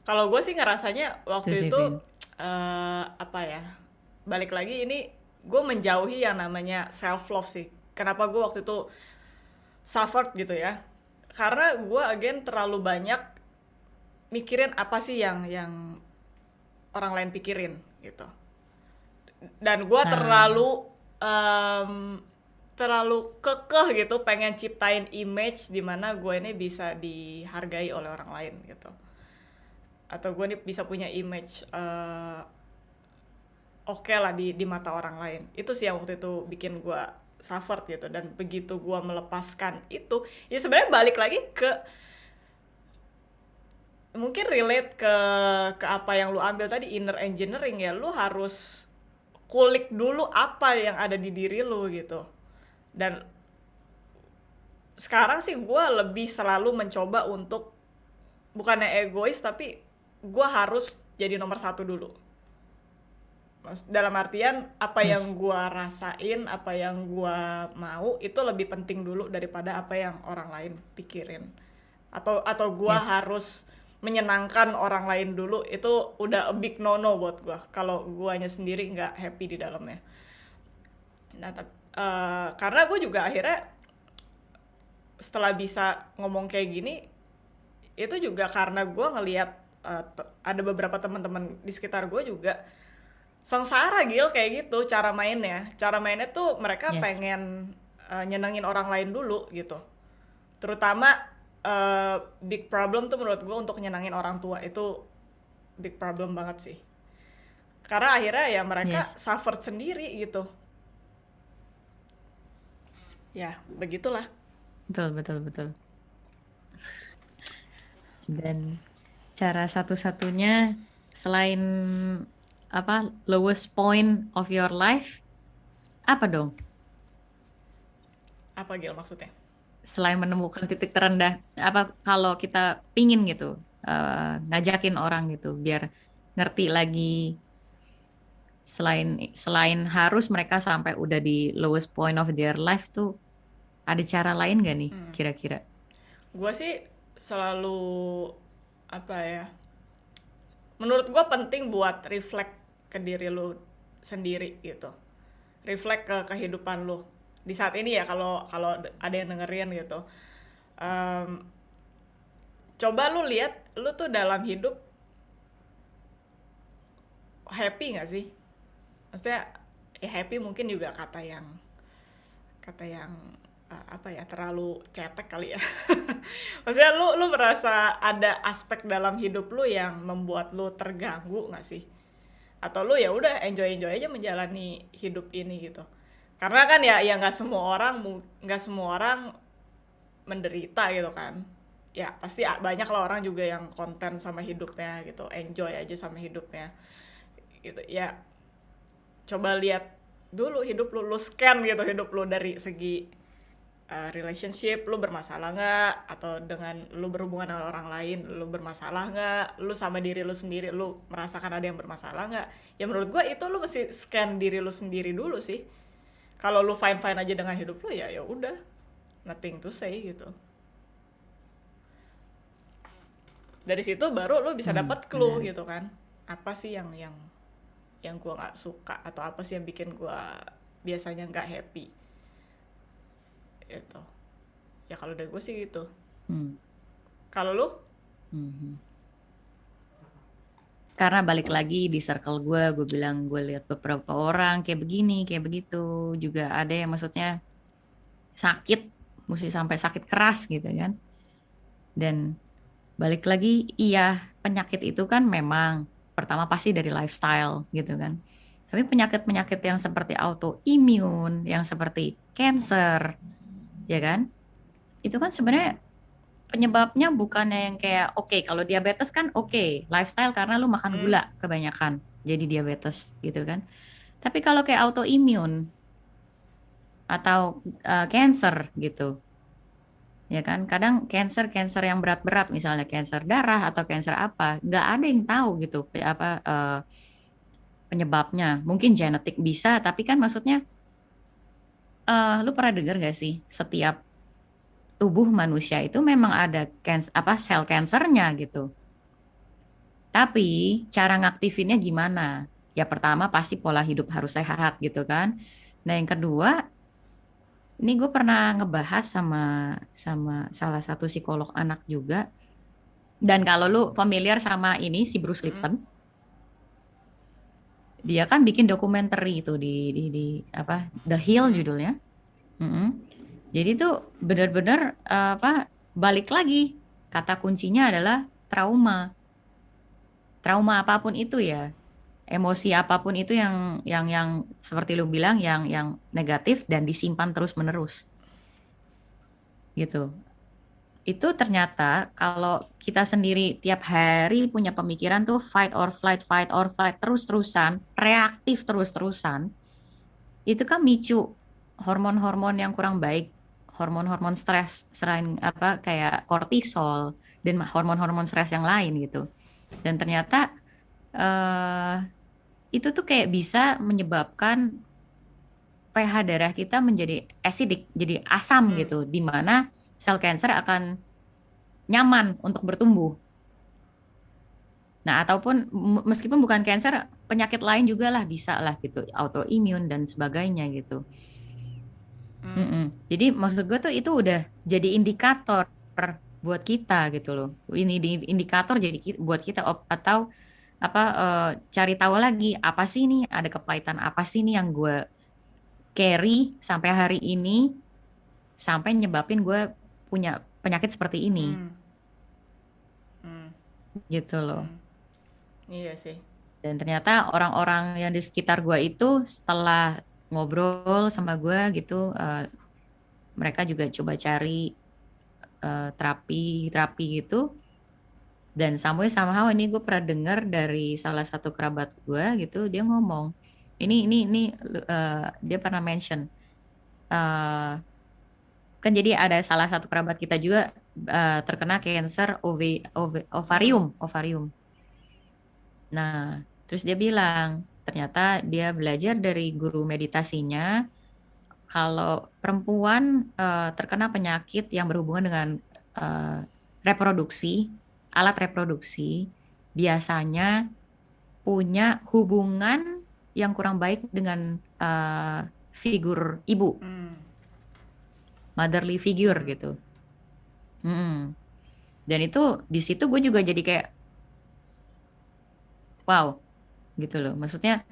Kalau gue sih ngerasanya Tuh waktu sih, itu Vin. apa ya? Balik lagi ini gue menjauhi yang namanya self love sih. Kenapa gue waktu itu suffered gitu ya? Karena gue again terlalu banyak mikirin apa sih yang orang lain pikirin gitu. Dan gue Nah, terlalu kekeh gitu pengen ciptain image di mana gue ini bisa dihargai oleh orang lain gitu, atau gue ini bisa punya image oke lah di mata orang lain. Itu sih yang waktu itu bikin gue suffer gitu. Dan begitu gue melepaskan itu, ya sebenarnya balik lagi ke mungkin relate ke apa yang lu ambil tadi, inner engineering ya. Lu harus kulik dulu apa yang ada di diri lu gitu. Dan sekarang sih gue lebih selalu mencoba untuk bukannya egois, tapi gue harus jadi nomor satu dulu. Dalam artian apa yes, yang gua rasain, apa yang gua mau itu lebih penting dulu daripada apa yang orang lain pikirin. Atau gua yes. harus menyenangkan orang lain dulu, itu udah a big no no buat gua. Kalau guanya sendiri nggak happy di dalamnya. Nah, karena gue juga akhirnya setelah bisa ngomong kayak gini, itu juga karena gue ngelihat ada beberapa teman-teman di sekitar gue juga sengsara Gil kayak gitu. Cara mainnya tuh mereka Yes. pengen nyenengin orang lain dulu gitu, terutama big problem tuh menurut gue untuk nyenengin orang tua. Itu big problem banget sih, karena akhirnya ya mereka Yes. suffer sendiri gitu. Ya begitulah. Betul, betul, betul. Dan cara satu-satunya selain apa lowest point of your life apa dong? Apa Gil maksudnya? Selain menemukan titik terendah, apa kalau kita pingin gitu ngajakin orang gitu biar ngerti lagi selain selain harus mereka sampai udah di lowest point of their life tuh ada cara lain gak nih kira-kira? Gue sih selalu apa ya, menurut gue penting buat reflect ke diri lu sendiri gitu, reflect ke kehidupan lu di saat ini ya. Kalau kalau ada yang dengerin gitu, Em, coba lu lihat lu tuh dalam hidup happy nggak sih? Maksudnya ya happy mungkin juga kata yang apa ya, terlalu cetek kali ya. Maksudnya lu merasa ada aspek dalam hidup lu yang membuat lu terganggu nggak sih? Atau lu ya udah enjoy enjoy aja menjalani hidup ini gitu? Karena kan ya nggak semua orang menderita gitu kan. Ya pasti banyak lah orang juga yang konten sama hidupnya gitu, enjoy aja sama hidupnya gitu ya. Coba lihat dulu hidup lu scan gitu hidup lu dari segi relationship lu bermasalah nggak, atau dengan lu berhubungan dengan orang lain lu bermasalah nggak, lu sama diri lu sendiri lu merasakan ada yang bermasalah nggak. Ya menurut gua itu lu mesti scan diri lu sendiri dulu sih. Kalau lu fine fine aja dengan hidup lu, ya ya udah, nothing to say gitu. Dari situ baru lu bisa dapat clue Menarik. gitu kan, apa sih yang gue nggak suka, atau apa sih yang bikin gue biasanya nggak happy itu. Ya kalau dari gue sih gitu. Hmm. Kalau lu? Mhm. Karena balik lagi di circle gue bilang gue lihat beberapa orang kayak begini, kayak begitu. Juga ada yang maksudnya sakit, mesti sampai sakit keras gitu kan. Dan balik lagi, iya penyakit itu kan memang pertama pasti dari lifestyle gitu kan. Tapi penyakit-penyakit yang seperti autoimun, yang seperti cancer, ya kan? Itu kan sebenarnya penyebabnya bukannya yang kayak oke kalau diabetes kan oke lifestyle karena lu makan Hmm. gula kebanyakan jadi diabetes gitu kan. Tapi kalau kayak autoimun atau cancer gitu, ya kan? Kadang cancer yang berat-berat misalnya cancer darah atau cancer apa, nggak ada yang tahu gitu apa penyebabnya. Mungkin genetik bisa, tapi kan maksudnya lu pernah dengar gak sih setiap tubuh manusia itu memang ada apa sel kansernya gitu. Tapi cara ngaktifinnya gimana? Ya pertama pasti pola hidup harus sehat gitu kan. Nah yang kedua, ini gue pernah ngebahas sama sama salah satu psikolog anak juga. Dan kalau lu familiar sama ini si Bruce Mm-mm. Lipton, dia kan bikin dokumenter itu di apa The Hill Mm-mm. judulnya. Mm-mm. Jadi tuh benar-benar apa balik lagi kata kuncinya adalah trauma. Trauma apapun itu ya, emosi apapun itu yang seperti lu bilang yang negatif dan disimpan terus-menerus gitu. Itu ternyata kalau kita sendiri tiap hari punya pemikiran tuh fight or flight terus-terusan, reaktif terus-terusan, itu kan micu hormon-hormon yang kurang baik, hormon-hormon stres, selain apa kayak kortisol dan hormon-hormon stres yang lain gitu. Dan ternyata eh, itu tuh kayak bisa menyebabkan pH darah kita menjadi acidic, jadi asam Mm. gitu, di mana sel kanker akan nyaman untuk bertumbuh. Nah, ataupun meskipun bukan kanker, penyakit lain juga lah bisa lah gitu, autoimun dan sebagainya gitu. Mm. Mm-mm. Jadi maksud gue tuh itu udah jadi indikator buat kita gitu loh. Ini indikator jadi buat kita atau apa cari tahu lagi apa sih nih ada kepahitan apa sih nih yang gue carry sampai hari ini sampai nyebabin gue punya penyakit seperti ini Mm. Mm. gitu loh. Mm. Iya sih. Dan ternyata orang-orang yang di sekitar gue itu setelah ngobrol sama gue gitu, mereka juga coba cari terapi gitu. Dan somehow ini gue pernah dengar dari salah satu kerabat gue gitu, dia ngomong, ini dia pernah mention, eh, kan jadi ada salah satu kerabat kita juga terkena kanker Mm. ovarium. Nah, terus dia bilang, ternyata dia belajar dari guru meditasinya, kalau perempuan terkena penyakit yang berhubungan dengan eh, reproduksi, alat reproduksi, biasanya punya hubungan yang kurang baik dengan figur ibu, Mm. motherly figure Mm. gitu. Mm. Dan itu di situ gue juga jadi kayak wow gitu loh. Maksudnya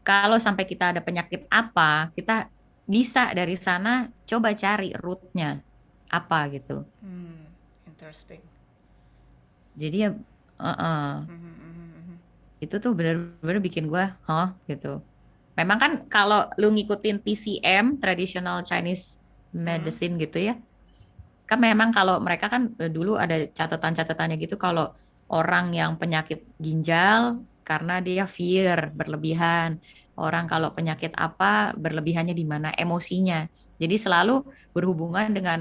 kalau sampai kita ada penyakit apa, kita bisa dari sana coba cari rootnya apa gitu. Mm. Interesting. Jadi ya Mhm, mhm, mhm. itu tuh bener-bener bikin gue, hah gitu. Memang kan kalau lu ngikutin TCM, Traditional Chinese Mhm. Medicine gitu ya, kan memang kalau mereka kan dulu ada catatan-catatannya gitu kalau orang yang penyakit ginjal karena dia fear berlebihan, orang kalau penyakit apa berlebihannya di mana emosinya. Jadi selalu berhubungan dengan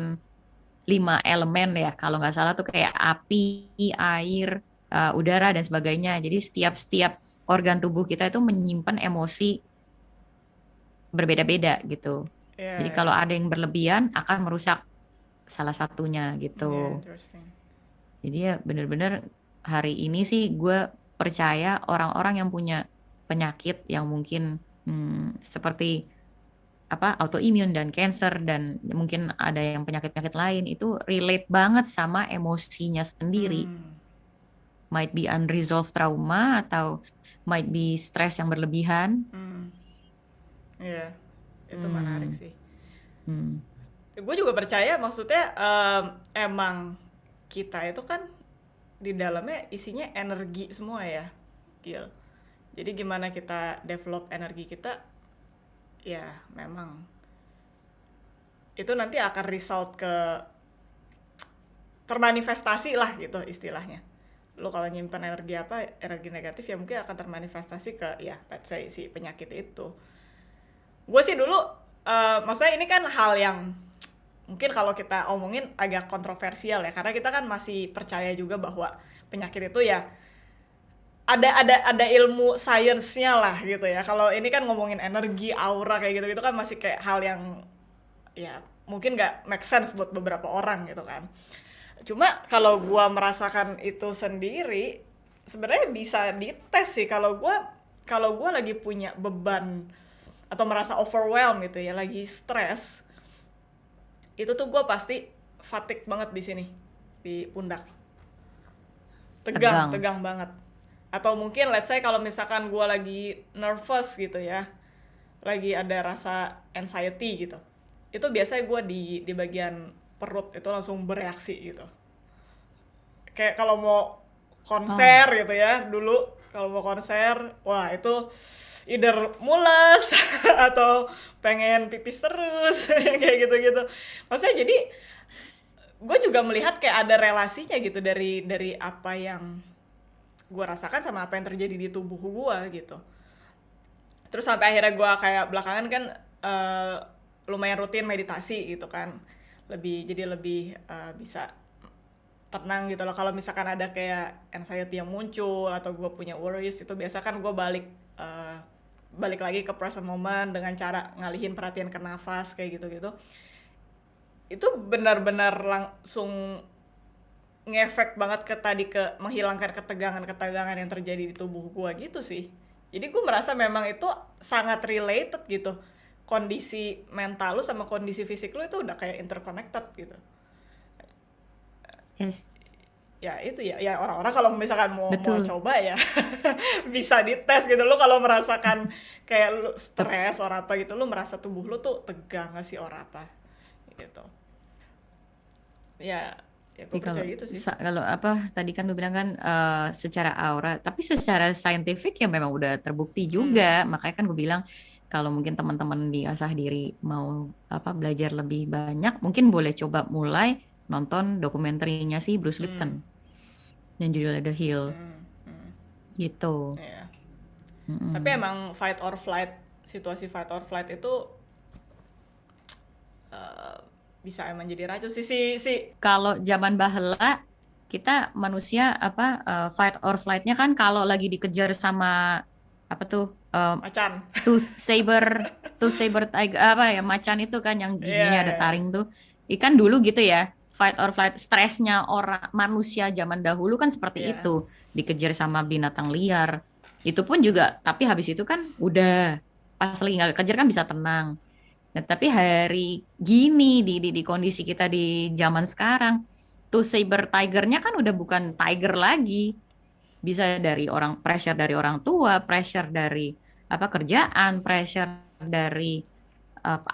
5 elemen ya, kalau nggak salah tuh kayak api, air, udara dan sebagainya. Jadi setiap organ tubuh kita itu menyimpan emosi berbeda-beda gitu. Iya, Jadi iya. kalau ada yang berlebihan akan merusak salah satunya Iya, gitu. interesting. Jadi ya benar-benar hari ini sih gue percaya orang-orang yang punya penyakit yang mungkin seperti apa autoimun dan cancer dan mungkin ada yang penyakit-penyakit lain itu relate banget sama emosinya sendiri. Hmm. Might be unresolved trauma atau might be stres yang berlebihan. Hmm. Iya, itu menarik Hmm, sih. hmm, Gue juga percaya, maksudnya emang kita itu kan di dalamnya isinya energi semua ya, Gil. Jadi gimana kita develop energi kita, ya memang itu nanti akan result ke termanifestasi lah gitu istilahnya. Lo kalau nyimpan energi apa, energi negatif ya mungkin akan termanifestasi ke ya let's say si penyakit itu. Gue sih dulu, maksudnya ini kan hal yang mungkin kalau kita omongin agak kontroversial ya, karena kita kan masih percaya juga bahwa penyakit itu ya ada ilmu sainsnya lah gitu ya. Kalau ini kan ngomongin energi, aura kayak gitu-gitu kan masih kayak hal yang ya mungkin nggak make sense buat beberapa orang gitu kan. Cuma kalau gua merasakan itu sendiri sebenarnya bisa dites sih. Kalau gue lagi punya beban atau merasa overwhelmed gitu ya, lagi stres, itu tuh gue pasti fatigue banget di sini, di pundak, tegang Tegang. tegang banget. Atau mungkin let's say kalau misalkan gue lagi nervous gitu ya, lagi ada rasa anxiety gitu, itu biasanya gue di bagian perut itu langsung bereaksi gitu. Kayak kalau mau konser Oh, gitu ya, dulu kalau mau konser, wah itu either mules atau pengen pipis terus kayak gitu-gitu. Maksudnya jadi gue juga melihat kayak ada relasinya gitu dari apa yang gue rasakan sama apa yang terjadi di tubuh gue gitu. Terus sampai akhirnya gue kayak belakangan kan eh, lumayan rutin meditasi gitu kan, jadi lebih bisa tenang gitu loh. Kalau misalkan ada kayak anxiety yang muncul atau gue punya worries, itu biasa kan gue eh, balik lagi ke present moment dengan cara ngalihin perhatian ke nafas kayak gitu-gitu. Itu benar-benar langsung ngefek banget ke menghilangkan ketegangan-ketegangan yang terjadi di tubuh gue gitu sih. Jadi gue merasa memang itu sangat related gitu. Kondisi mental lu sama kondisi fisik lu itu udah kayak interconnected gitu. yes, Ya itu ya orang-orang kalau misalkan mau betul. coba ya bisa dites gitu. Lu kalau merasakan kayak lu Tep- stres or apa gitu, lu merasa tubuh lu tuh tegang gak sih or apa gitu. Ya, ya gue Tapi percaya gitu sih. kalau apa tadi kan lu bilang kan secara aura, tapi secara saintifik ya memang udah terbukti Hmm. juga. Makanya kan gue bilang kalau mungkin teman-teman di Asah Diri mau apa belajar lebih banyak, mungkin boleh coba mulai nonton dokumenterinya si Bruce Hmm. Lipton yang judulnya The Hill Hmm. Hmm. gitu. Ya. Tapi Mm-mm. emang fight or flight, situasi fight or flight itu eh, bisa emang jadi racun sih si Kalau zaman bahela kita manusia apa fight or flight-nya kan kalau lagi dikejar sama apa tuh macan. tooth saber tooth saber tiger apa ya macan itu kan yang Iya, giginya ada iya. taring tuh ikan dulu gitu ya fight or flight stresnya orang manusia zaman dahulu kan seperti Iya. itu dikejar sama binatang liar itu pun juga tapi habis itu kan udah pas lagi nggak kejar kan bisa tenang. Nah, tapi hari gini di kondisi kita di zaman sekarang tuh saber tigernya kan udah bukan tiger lagi bisa dari orang pressure dari orang tua, pressure dari apa kerjaan, pressure dari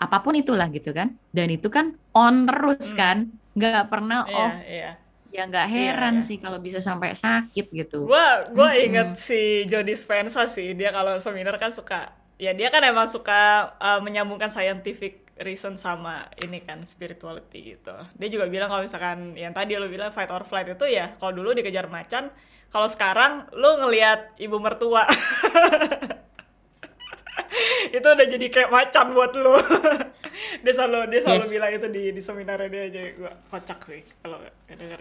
apapun itulah gitu kan. Dan itu kan on terus Hmm. kan, nggak pernah Iya, off. iya. Ya nggak Iya, heran iya. sih kalau bisa sampai sakit gitu. Gua inget Mm-mm. si Jody Dispenza sih. Dia kalau seminar kan suka, ya dia kan emang suka menyambungkan scientific reason sama ini kan spirituality gitu. Dia juga bilang kalau misalkan yang tadi lo bilang fight or flight itu ya kalau dulu dikejar macan, kalau sekarang lo ngelihat ibu mertua itu udah jadi kayak macan buat lo. Dia selalu Yes. bilang itu di seminarnya dia, aja gua kocak sih kalau denger